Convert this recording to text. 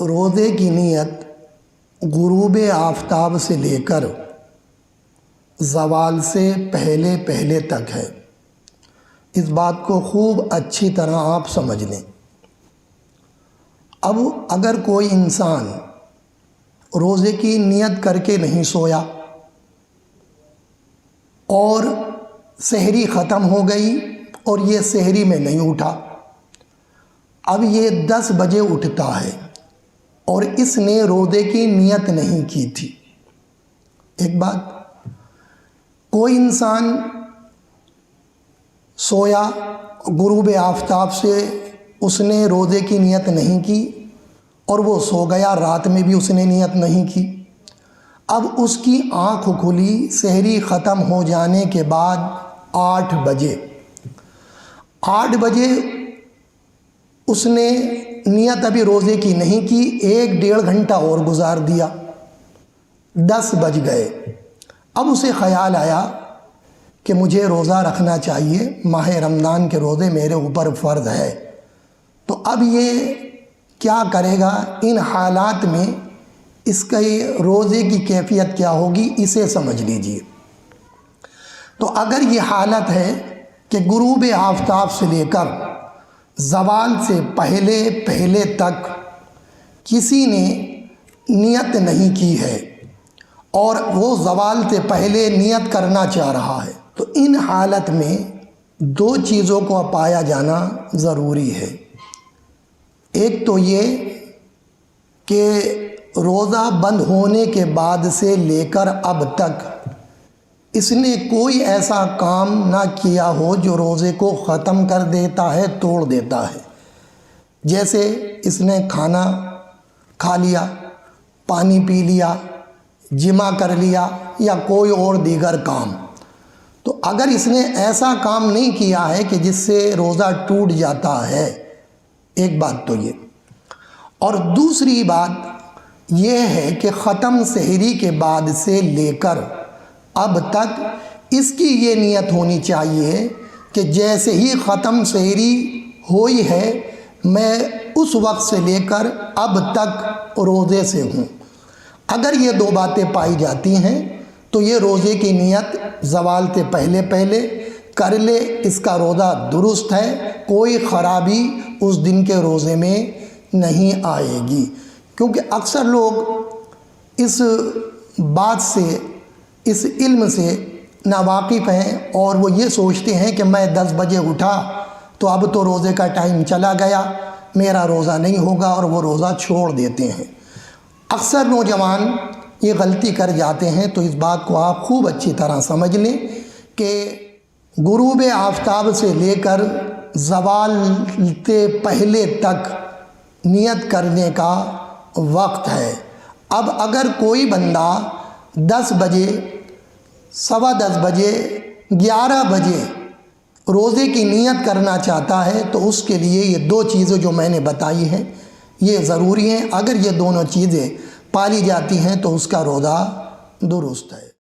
روزے کی نیت غروب آفتاب سے لے کر زوال سے پہلے پہلے تک ہے۔ اس بات کو خوب اچھی طرح آپ سمجھ لیں۔ اب اگر کوئی انسان روزے کی نیت کر کے نہیں سویا اور سحری ختم ہو گئی اور یہ سحری میں نہیں اٹھا، اب یہ 10 بجے اٹھتا ہے اور اس نے روزے کی نیت نہیں کی تھی۔ ایک بات، کوئی انسان سویا غروب آفتاب سے، اس نے روزے کی نیت نہیں کی اور وہ سو گیا، رات میں بھی اس نے نیت نہیں کی۔ اب اس کی آنکھ کھلی سحری ختم ہو جانے کے بعد 8 بجے اس نے نیت ابھی روزے کی نہیں کی، 1-1.5 گھنٹہ اور گزار دیا، 10 بج گئے۔ اب اسے خیال آیا کہ مجھے روزہ رکھنا چاہیے، ماہ رمضان کے روزے میرے اوپر فرض ہے۔ تو اب یہ کیا کرے گا؟ ان حالات میں اس کے روزے کی کیفیت کیا ہوگی، اسے سمجھ لیجئے۔ تو اگر یہ حالت ہے کہ غروب آفتاب سے لے کر زوال سے پہلے پہلے تک کسی نے نیت نہیں کی ہے اور وہ زوال سے پہلے نیت کرنا چاہ رہا ہے، تو ان حالت میں 2 چیزوں کو پایا جانا ضروری ہے۔ ایک تو یہ کہ روزہ بند ہونے کے بعد سے لے کر اب تک اس نے کوئی ایسا کام نہ کیا ہو جو روزے کو ختم کر دیتا ہے، توڑ دیتا ہے۔ جیسے اس نے کھانا کھا لیا، پانی پی لیا، جمع کر لیا یا کوئی اور دیگر کام۔ تو اگر اس نے ایسا کام نہیں کیا ہے کہ جس سے روزہ ٹوٹ جاتا ہے، ایک بات تو یہ۔ اور دوسری بات یہ ہے کہ ختم سحری کے بعد سے لے کر اب تک اس کی یہ نیت ہونی چاہیے کہ جیسے ہی ختم سحری ہوئی ہے میں اس وقت سے لے کر اب تک روزے سے ہوں۔ اگر یہ 2 باتیں پائی جاتی ہیں تو یہ روزے کی نیت زوال سے پہلے پہلے کر لے، اس کا روزہ درست ہے، کوئی خرابی اس دن کے روزے میں نہیں آئے گی۔ کیونکہ اکثر لوگ اس بات سے، اس علم سے ناواقف ہیں اور وہ یہ سوچتے ہیں کہ میں 10 بجے اٹھا تو اب تو روزے کا ٹائم چلا گیا، میرا روزہ نہیں ہوگا، اور وہ روزہ چھوڑ دیتے ہیں۔ اکثر نوجوان یہ غلطی کر جاتے ہیں، تو اس بات کو آپ خوب اچھی طرح سمجھ لیں کہ غروب آفتاب سے لے کر زوال سے پہلے تک نیت کرنے کا وقت ہے۔ اب اگر کوئی بندہ 10 بجے، 10:15 بجے، 11 بجے روزے کی نیت کرنا چاہتا ہے تو اس کے لیے یہ 2 چیزیں جو میں نے بتائی ہیں یہ ضروری ہیں۔ اگر یہ دونوں چیزیں پالی جاتی ہیں تو اس کا روزہ درست ہے۔